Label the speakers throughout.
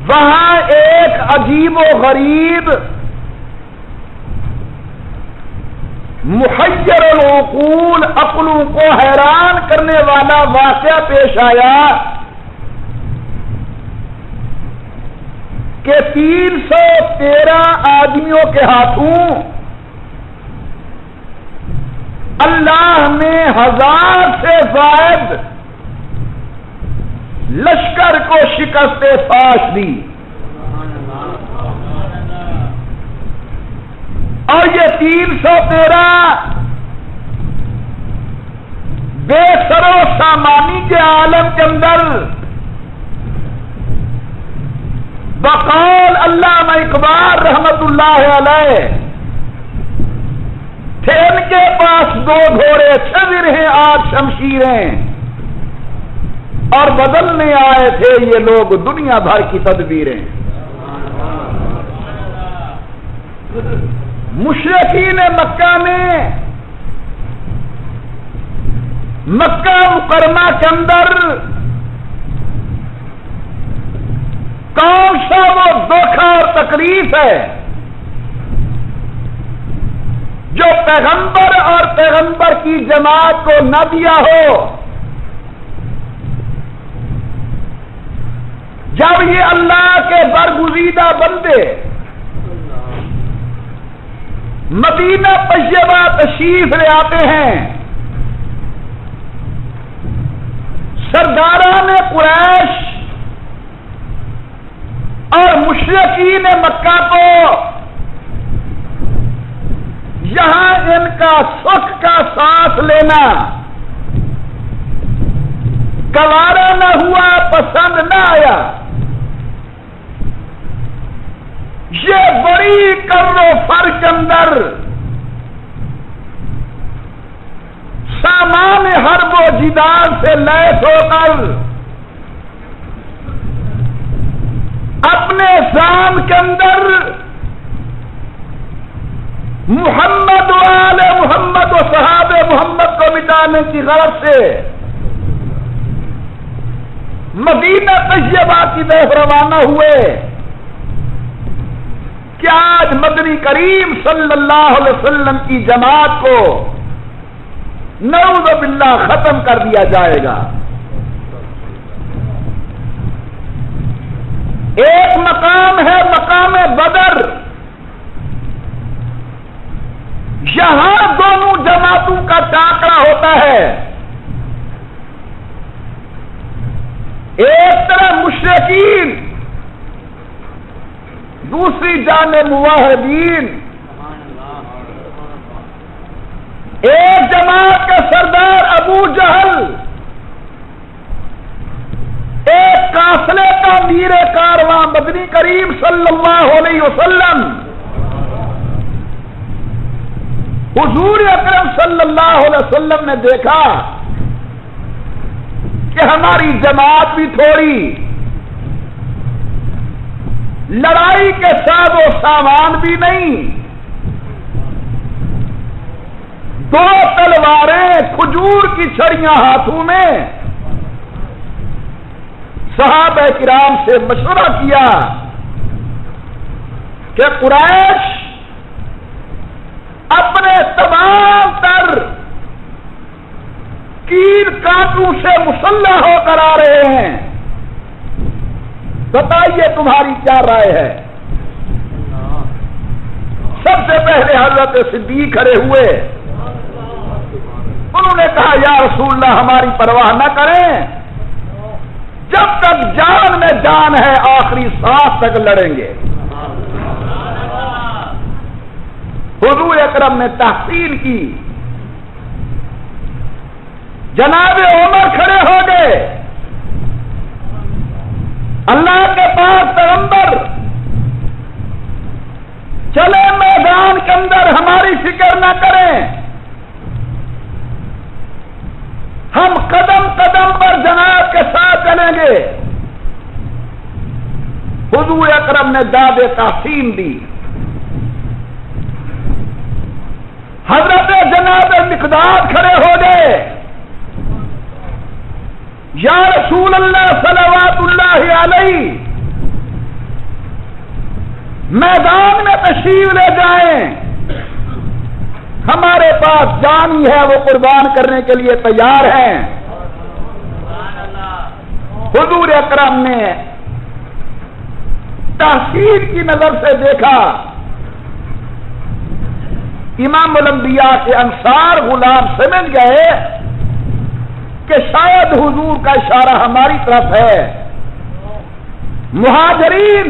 Speaker 1: وہاں ایک عجیب و غریب محیر العقول، عقلوں کو حیران کرنے والا واقعہ پیش آیا کہ 313 آدمیوں کے ہاتھوں اللہ نے 1000 سے زائد لشکر کو شکست فاش دی، اور یہ 313 بے سر و سامانی کے عالم کے اندر بقول علامہ اقبال رحمت اللہ علیہ تھے، ان کے پاس 2 گھوڑے، چھویر ہیں 8 شمشیریں، اور بدلنے آئے تھے یہ لوگ دنیا بھر کی تدبیریں۔ مشرکین مکہ نے مکہ مکرمہ کے اندر کون سا وہ دھوکہ اور تکلیف ہے جو پیغمبر اور پیغمبر کی جماعت کو نہ دیا ہو؟ جب یہ اللہ کے برگزیدہ بندے مدینہ طیبہ تشریف لے آتے ہیں، سرداران قریش اور مشرکین مکہ کو یہاں ان کا سکھ کا سانس لینا گوارا نہ ہوا، پسند نہ آیا۔ یہ بڑی کرو فر کے اندر سامان حرب و جدال سے لیس ہو کر اپنے شام کے اندر محمد و آل محمد و صحابہ محمد کو مٹانے کی غرض سے مدینہ طیبہ کی طرف روانہ ہوئے کہ آج مدنی کریم صلی اللہ علیہ وسلم کی جماعت کو نعوذ باللہ ختم کر دیا جائے گا۔ ایک مقام ہے مقام بدر، یہاں دونوں جماعتوں کا ٹاکرا ہوتا ہے، ایک طرف مشرکین، دوسری جانب موحدین۔ ایک جماعت کا سردار ابو جہل، ایک قافلے کا میر کارواں مدنی کریم صلی اللہ علیہ وسلم، حضور اکرم صلی اللہ علیہ وسلم نے دیکھا کہ ہماری جماعت بھی تھوڑی، لڑائی کے ساز و سامان بھی نہیں، 2 تلواریں، کھجور کی چھڑیاں ہاتھوں میں۔ صحابہ کرام سے مشورہ کیا کہ قریش اپنے تمام تر کیر کانٹوں سے مسلح ہو کر آ رہے ہیں، بتائیے تمہاری کیا رائے ہے؟ سب سے پہلے حضرت صدیق کھڑے ہوئے، انہوں نے کہا یا رسول اللہ ہماری پرواہ نہ کریں، جب تک جان میں جان ہے آخری سانس تک لڑیں گے۔ حضور اکرم نے تحسین کی، جناب عمر کھڑے ہو گئے، اللہ کے پاس پیغمبر چلے میدان کے اندر، ہماری فکر نہ کریں، ہم قدم قدم پر جناب کے ساتھ چلیں گے۔ حضور اکرم نے داد تحسین دی، حضرت جناب مقداد کھڑے ہو گئے، یا رسول اللہ صلوات اللہ علیہ، میدان میں تشریف لے جائیں، ہمارے پاس جانی ہے، وہ قربان کرنے کے لیے تیار ہیں۔ حضور اکرم نے تحسین کی نظر سے دیکھا، امام الانبیاء کے انصار غلام سمجھ گئے کہ شاید حضور کا اشارہ ہماری طرف ہے۔ مہاجرین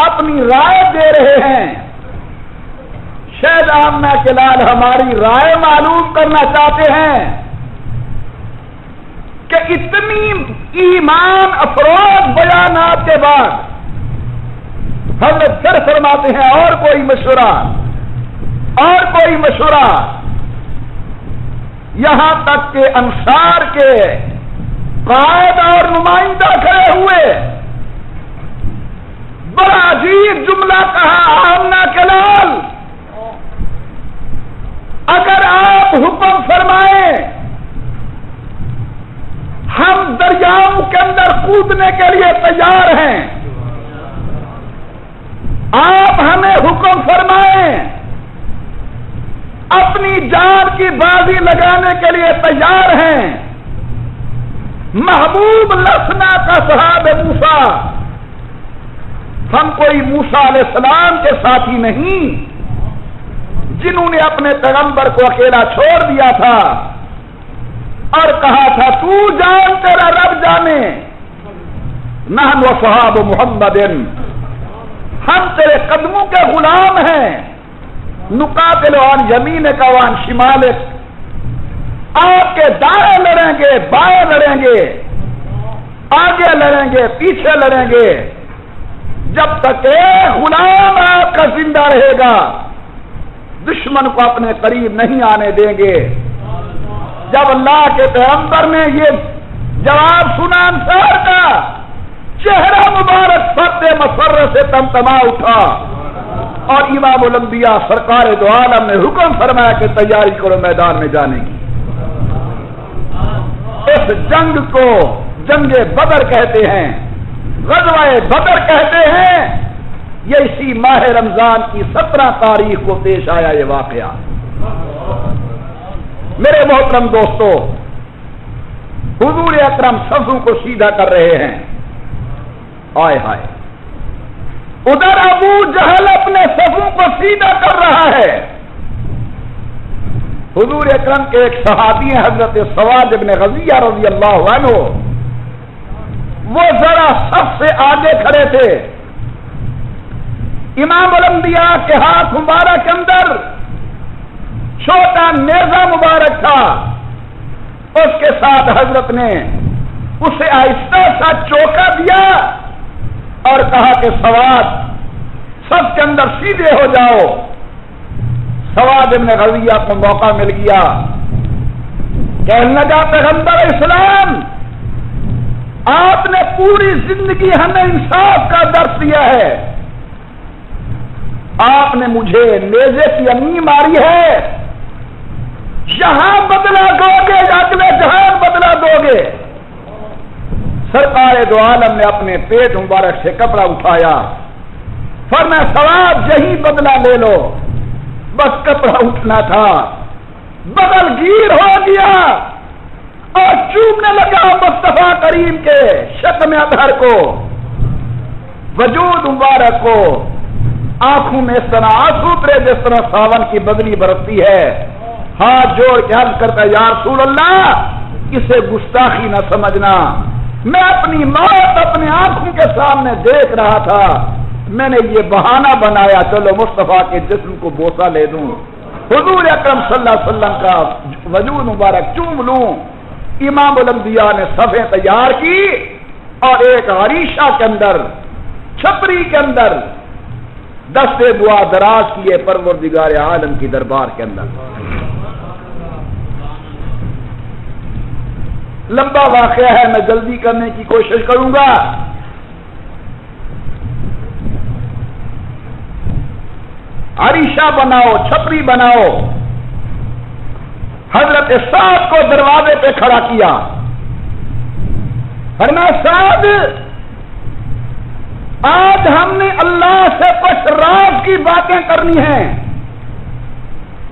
Speaker 1: اپنی رائے دے رہے ہیں، شاید آمنہ کے لال ہماری رائے معلوم کرنا چاہتے ہیں کہ اتنی ایمان افروز بیانات کے بعد حضرت پھر فرماتے ہیں اور کوئی مشورہ، اور کوئی مشورہ، یہاں تک کہ انصار کے قائد اور نمائندہ کھڑے ہوئے، بڑا عجیب جملہ کہا آمنہ کے لال، اگر آپ حکم فرمائیں ہم دریاؤں کے اندر کودنے کے لیے تیار ہیں، آپ ہمیں حکم فرمائیں اپنی جان کی بازی لگانے کے لیے تیار ہیں۔ محبوب لسنا کا صحاب موسیٰ، ہم کوئی موسیٰ علیہ السلام کے ساتھی نہیں جنہوں نے اپنے پیغمبر کو اکیلا چھوڑ دیا تھا اور کہا تھا تو جان تیرا رب جانے، نحن و صحاب محمد، ہم تیرے قدموں کے غلام ہیں، نقاتل عن یمینک وعن شمالک، آپ کے دائیں لڑیں گے، بائیں لڑیں گے، آگے لڑیں گے، پیچھے لڑیں گے، جب تک ایک غلام آپ کا زندہ رہے گا دشمن کو اپنے قریب نہیں آنے دیں گے۔ جب اللہ کے پیغمبر نے یہ جواب سنا انصار کا، چہرہ مبارک فرد مسرت سے تمتما اٹھا اور امام الانبیاء سرکار دو عالم نے حکم فرمایا کہ تیاری کرو میدان میں جانے کی۔ اس جنگ کو جنگ بدر کہتے ہیں، غزوہ بدر کہتے ہیں، یہ اسی ماہ رمضان کی 17 تاریخ کو پیش آیا یہ واقعہ۔ میرے محترم دوستو، حضور اکرم صفوں کو سیدھا کر رہے ہیں، آئے ہائے، ادھر ابو جہل اپنے صفوں کو سیدھا کر رہا ہے۔ حضور اکرم کے ایک صحابی ہیں حضرت سواد بن غزیہ رضی اللہ عنہ، وہ ذرا صف سے آگے کھڑے تھے، امام الانبیاء کے ہاتھ مبارک کے اندر چھوٹا نیزہ مبارک تھا، اس کے ساتھ حضرت نے اسے آہستہ سا چوکا دیا اور کہا کہ سواد سب کے اندر سیدھے ہو جاؤ۔ سواد ابن غزیہ کو موقع مل گیا، کہنے لگا پیغمبر اسلام آپ نے پوری زندگی ہمیں انصاف کا درس دیا ہے، آپ نے مجھے نیزے کی امی ماری ہے، یہاں بدلہ دو گے یا اگلے جہان بدلہ دو گے؟ سرکار دو عالم نے اپنے پیٹ مبارک سے کپڑا اٹھایا، فرمایا سواد یہی بدلہ لے لو، بس کپڑا اٹھنا تھا، بغل گیر ہو گیا اور چومنے لگا مصطفیٰ کریم کے شتم اطہر کو، وجود مبارک کو، آنکھوں میں اس طرح آنسو اترے جس طرح ساون کی بدلی برستی ہے، ہاتھ جوڑ کے عرض کرتا ہے یا رسول اللہ اسے گستاخی نہ سمجھنا، میں اپنی موت اپنے آنکھوں کے سامنے دیکھ رہا تھا، میں نے یہ بہانہ بنایا چلو مصطفیٰ کے جسم کو بوسہ لے دوں، حضور اکرم صلی اللہ علیہ وسلم کا وجود مبارک چوم لوں۔ امام الانبیاء نے صفیں تیار کی اور ایک عریشہ کے اندر، چھپری کے اندر دستے دعا دراز کیے پروردگار عالم کی دربار کے اندر۔ لمبا واقعہ ہے، میں جلدی کرنے کی کوشش کروں گا۔ عریشہ بناؤ، چھپری بناؤ، حضرت سعد کو دروازے پہ کھڑا کیا، فرمایا سعد آج ہم نے اللہ سے کچھ راز کی باتیں کرنی ہیں،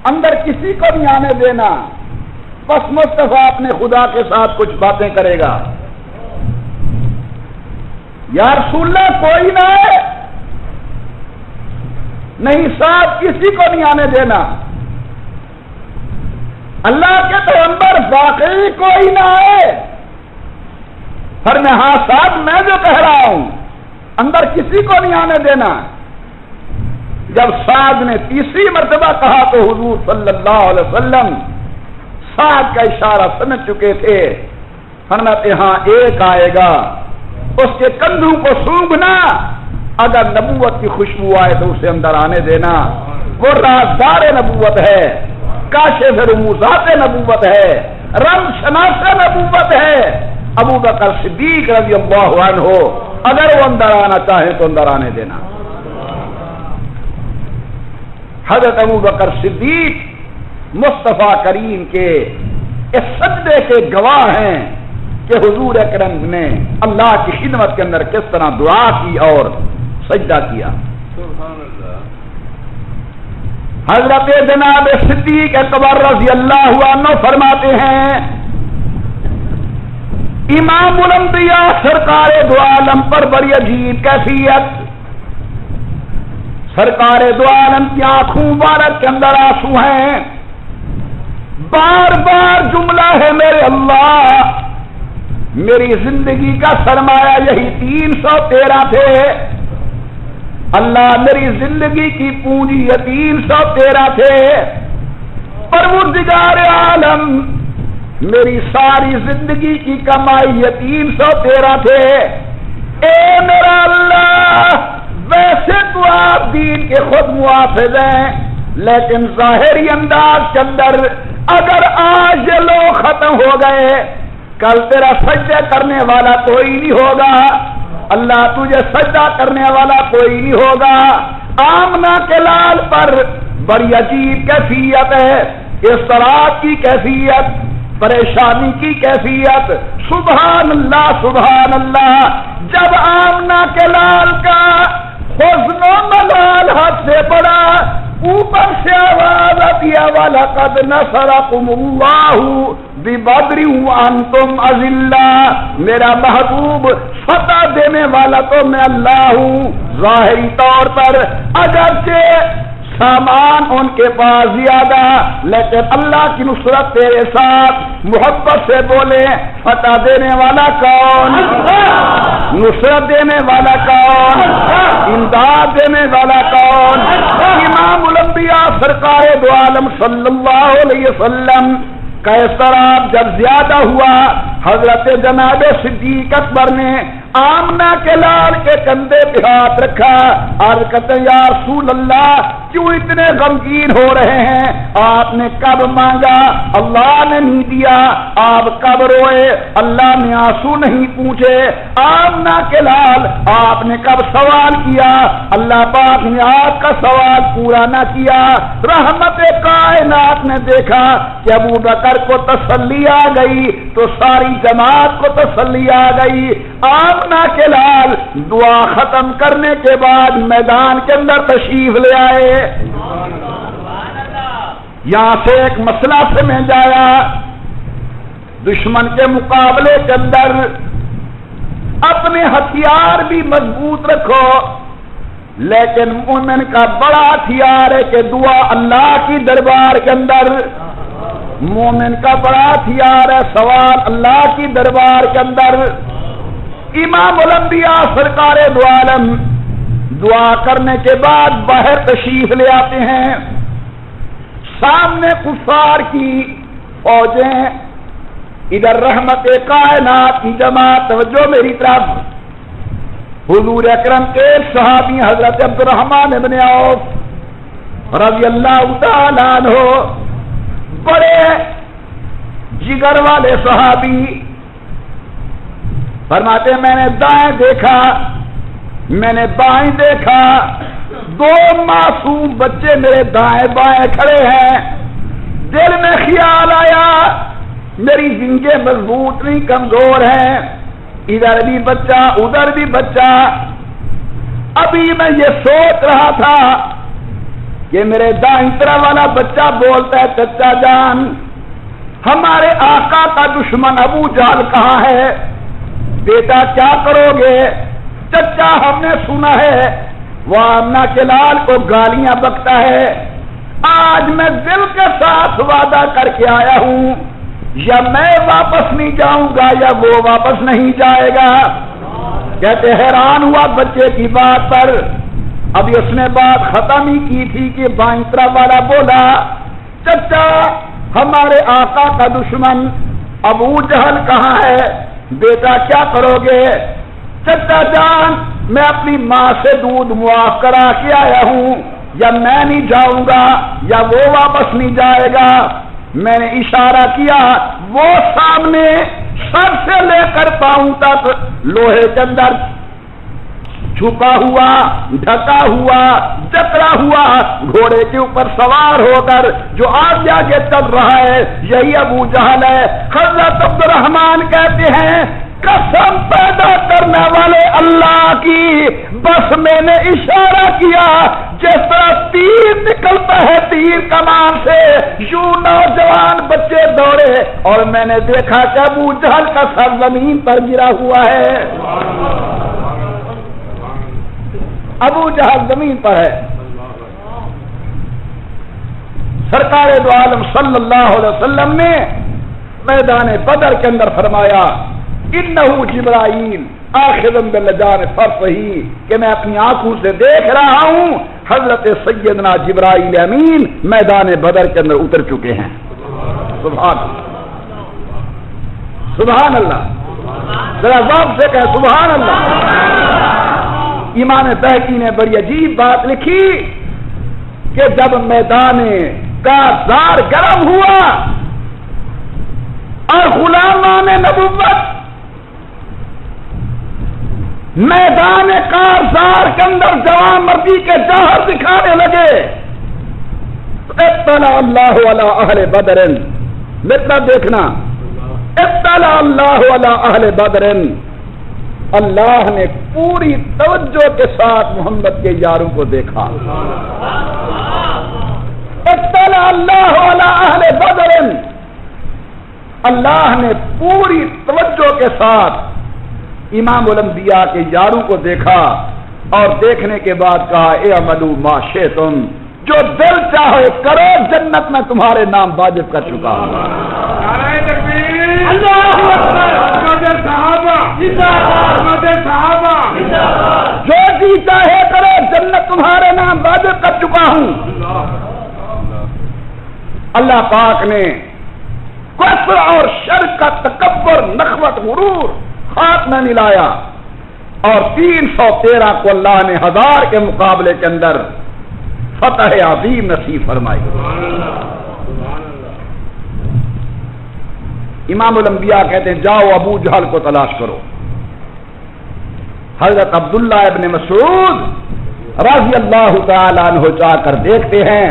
Speaker 1: اندر کسی کو نہیں آنے دینا، بس مصطفیٰ اپنے خدا کے ساتھ کچھ باتیں کرے گا۔ یا رسول اللہ کوئی نہ ہے، نہیں ساتھ کسی کو نہیں آنے دینا۔ اللہ کے پیغمبر واقعی کوئی نہ ہے، فرمایا ہاں صاحب میں جو کہہ رہا ہوں اندر کسی کو نہیں آنے دینا۔ جب سعد نے تیسری مرتبہ کہا تو حضور صلی اللہ علیہ وسلم سعد کا اشارہ سمجھ چکے تھے، فرماتے ہاں ایک آئے گا، اس کے کندھوں کو سونگھنا، اگر نبوت کی خوشبو آئے تو اسے اندر آنے دینا۔ وہ رازدار نبوت ہے، کاشف رموزات نبوت ہے، رمز شناس نبوت ہے۔ ابو بکر صدیق رضی اللہ عنہ اگر وہ اندر آنا چاہے تو اندر آنے دینا۔ حضرت ابو بکر صدیق مصطفیٰ کریم کے اس سجدے کے گواہ ہیں کہ حضور اکرم نے اللہ کی خدمت کے اندر کس طرح دعا کی اور سجدہ کیا۔ حضرت جناب صدیق اکبر رضی اللہ عنہ فرماتے ہیں امام الانبیاء سرکار دو عالم پر بڑی عجیب کیفیت، سرکار دو عالم کی آنکھوں مبارک کے اندر آنسو ہیں، بار بار جملہ ہے میرے اللہ، میری زندگی کا سرمایہ یہی 313 تھے، اللہ میری زندگی کی پونجی یہ 313 تھے، پروردگار عالم میری ساری زندگی کی کمائی یہ 313 تھے، اے میرا اللہ ویسے تو آپ دین کے خود محافظ ہیں، لیکن ظاہری انداز کے اندر اگر آج یہ لوگ ختم ہو گئے کل تیرا سجدہ کرنے والا کوئی نہیں ہوگا، اللہ تجھے سجدہ کرنے والا کوئی نہیں ہوگا۔ آمنہ کے لال پر بڑی عجیب کیفیت ہے، اس طرح کی کیفیت، پریشانی کی کیفیت، سبحان اللہ سبحان اللہ۔ جب آمنہ کے لال کا حزن و ملال حد سے پڑا، اوپر سے آواز آتی ہے وَلَقَدْ نَصَرَكُمُ اللَّهُ بِبَدْرٍ وَأَنْتُمْ أَذِلَّةٌ، میرا محبوب فتح دینے والا تو میں اللہ ہوں۔ ظاہری طور پر اگرچہ سامان ان کے پاس زیادہ، لیکن اللہ کی نصرت تیرے ساتھ، محبت سے بولے فتح دینے والا کون، نصرت دینے والا کون، امداد دینے والا کون؟ امام الانبیاء سرکار دو عالم صلی اللہ علیہ وسلم کا اضطراب جب زیادہ ہوا، حضرت جناب صدیق اکبر نے آمنہ کے لال کے کندھے پہ ہاتھ رکھا، عرض کرتے یا رسول اللہ کیوں اتنے غمگین ہو رہے ہیں؟ آپ نے کب مانگا اللہ نے نہیں دیا، آپ کب روئے اللہ نے آنسو نہیں پوچھے، آمنہ کے لال آپ نے کب سوال کیا اللہ پاک نے آپ کا سوال پورا نہ کیا۔ رحمت کائنات نے دیکھا کہ ابو بکر کو تسلی آ گئی تو ساری جماعت کو تسلی آ گئی۔ آمنہ کے لال دعا ختم کرنے کے بعد میدان کے اندر تشریف لے آئے۔ یہاں سے ایک مسئلہ سمجھ آیا، دشمن کے مقابلے کے اندر اپنے ہتھیار بھی مضبوط رکھو، لیکن مومن کا بڑا ہتھیار ہے کہ دعا اللہ کی دربار کے اندر، مومن کا بڑا ہتھیار ہے سوال اللہ کی دربار کے اندر۔ امام الانبیاء سرکار دو عالم دعا کرنے کے بعد باہر تشریف لے آتے ہیں، سامنے کفار کی فوجیں، ادھر رحمت کائنات کی جماعت، توجہ میری طرف، حضور اکرم کے صحابی حضرت عبد الرحمن بن عوف رضی اللہ تعالیٰ عنہ، بڑے جگر والے صحابی، فرماتے میں نے دائیں دیکھا، میں نے بائیں دیکھا، دو معصوم بچے میرے دائیں بائیں کھڑے ہیں، دل میں خیال آیا میری زنگیں مضبوط نہیں کمزور ہیں، ادھر بھی بچہ ادھر بھی بچہ، ابھی میں یہ سوچ رہا تھا کہ میرے دائیں طرف والا بچہ بولتا ہے چچا جان ہمارے آقا کا دشمن ابو جہل کہاں ہے؟ بیٹا کیا کرو گے؟ چچا ہم نے سنا ہے وہ آمنہ کے لال کو گالیاں بکتا ہے، آج میں دل کے ساتھ وعدہ کر کے آیا ہوں یا میں واپس نہیں جاؤں گا یا وہ واپس نہیں جائے گا۔ کہتے حیران ہوا بچے کی بات پر، ابھی اس نے بات ختم ہی کی تھی کہ بائیں طرف والا بولا چچا ہمارے آقا کا دشمن ابو جہل کہاں ہے؟ بیٹا کیا کرو گے؟ چچا جان میں اپنی ماں سے دودھ معاف کرا کے آیا ہوں یا میں نہیں جاؤں گا یا وہ واپس نہیں جائے گا۔ میں نے اشارہ کیا، وہ سامنے سر سے لے کر پاؤں تک لوہے کے اندر چھپا ہوا ڈھکا ہوا جکڑا ہوا گھوڑے کے اوپر سوار ہو کر جو آگے آگے چل رہا ہے یہی ابو جہل ہے۔ حضرت عبد الرحمن کہتے ہیں قسم پیدا کرنے والے اللہ کی، بس میں نے اشارہ کیا جس طرح تیر نکلتا ہے تیر کمان سے یوں نوجوان بچے دوڑے اور میں نے دیکھا کہ ابو جہل کا سر زمین پر گرا ہوا ہے، ابو جہل زمین پر ہے۔ سرکار دو عالم صلی اللہ علیہ وسلم نے میدان بدر کے اندر فرمایا انہو جبرائیل آخذ باللجان فرسہی، کہ میں اپنی آنکھوں سے دیکھ رہا ہوں حضرت سیدنا جبرائیل امین میدان بدر کے اندر اتر چکے ہیں۔ سبحان اللہ، سبحان اللہ، ذرا ذوق سے کہے سبحان اللہ۔ امام بہقی نے بڑی عجیب بات لکھی کہ جب میدان کا زار گرم ہوا اور غلامان نبوت میدان کارزار کے اندر جوان مردی کے جوہر دکھانے لگے، اطلع اللہ علی اہل بدر، مطلب دیکھنا اطلع اللہ علی اہل بدر، اللہ نے پوری توجہ کے ساتھ محمد کے یاروں کو دیکھا۔ اطلع اللہ علی اہل بدر، اللہ نے پوری توجہ کے ساتھ امام الانبیاء کے یاروں کو دیکھا اور دیکھنے کے بعد کہا اعملوا ما شئتم، جو دل چاہے کرو جنت میں تمہارے نام واجب کر چکا ہوں۔
Speaker 2: نعرہ تکبیر، اللہ اکبر، مدد صحابہ زندہ باد، مدد صحابہ زندہ باد،
Speaker 1: جو جی چاہے کرو جنت تمہارے نام واجب کر چکا ہوں۔ اللہ پاک نے کفر اور شرک کا تکبر نخوت غرور ہاتھ میں ملایا اور 313 کو اللہ نے 1000 کے مقابلے کے اندر فتح عظیم نصیب فرمائی۔ امام الانبیاء کہتے ہیں جاؤ ابو جہل کو تلاش کرو۔ حضرت عبداللہ ابن مسعود رضی اللہ تعالی عنہ جا کر دیکھتے ہیں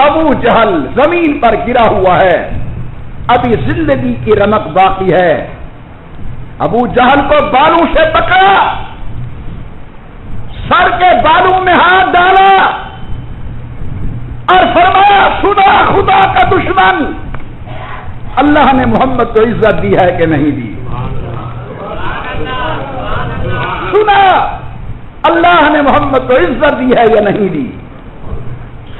Speaker 1: ابو جہل زمین پر گرا ہوا ہے، ابھی زندگی کی رمق باقی ہے۔ ابو جہل کو بالوں سے پکڑا، سر کے بالوں میں ہاتھ ڈالا اور فرمایا سنا خدا کا دشمن، اللہ نے محمد کو عزت دی ہے کہ نہیں دی؟ سنا اللہ نے محمد کو عزت دی ہے یا نہیں دی؟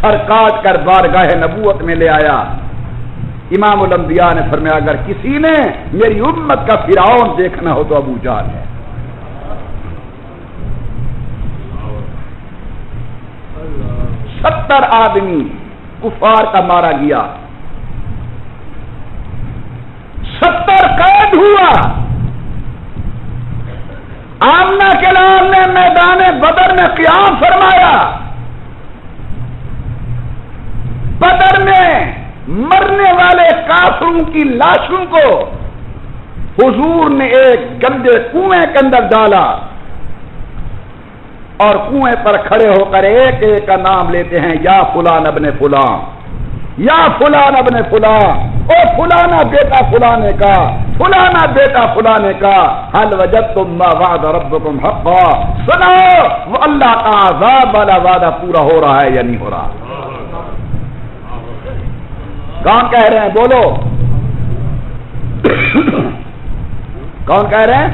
Speaker 1: سر کاٹ کر بارگاہ نبوت میں لے آیا۔ امام الانبیاء نے فرمایا اگر کسی نے میری امت کا فرعون دیکھنا ہو تو ابو جہل ہے۔ 70 آدمی کفار کا مارا گیا، 70 قید ہوا۔ آمنہ کے لال نے میدان بدر میں قیام فرمایا، بدر میں مرنے والے کافروں کی لاشوں کو حضور نے ایک گندے کنویں کے اندر ڈالا اور کنویں پر کھڑے ہو کر ایک ایک کا نام لیتے ہیں، یا فلان ابن فلان، یا فلان ابن فلان، او فلانا بیٹا فلانے کا، فلانا بیٹا فلانے کا حل وجدتم ما وعد ربکم حقا، سنو وہ اللہ کا عذاب والا وعدہ پورا ہو رہا ہے یا نہیں ہو رہا؟ کون کہہ رہے ہیں؟ بولو کون کہہ رہے ہیں؟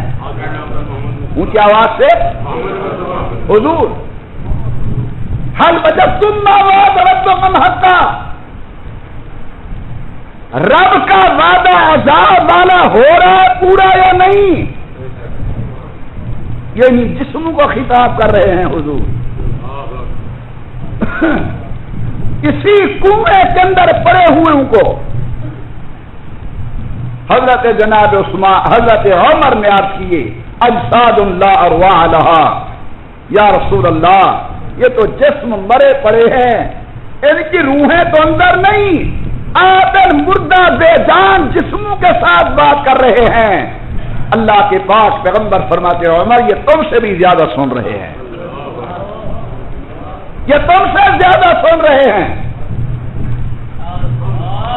Speaker 1: اونچی آواز سے حضور، حل وجدتم ما وعد ربکم حقا، رب کا وعدہ عذاب والا ہو رہا ہے پورا یا نہیں؟ یعنی جسم کو خطاب کر رہے ہیں حضور۔ اسی کنویں کے اندر پڑے ہوئے کو حضرت جناب عثمان حضرت عمر نے عرض کیے اجساد لا ارواح لہا، یا رسول اللہ یہ تو جسم مرے پڑے ہیں، ان کی روحیں تو اندر نہیں، آدم مردہ بے جان جسموں کے ساتھ بات کر رہے ہیں۔ اللہ کے پاک پیغمبر فرماتے ہیں عمر یہ تم سے بھی زیادہ سن رہے ہیں، یہ تم سے زیادہ سن رہے ہیں۔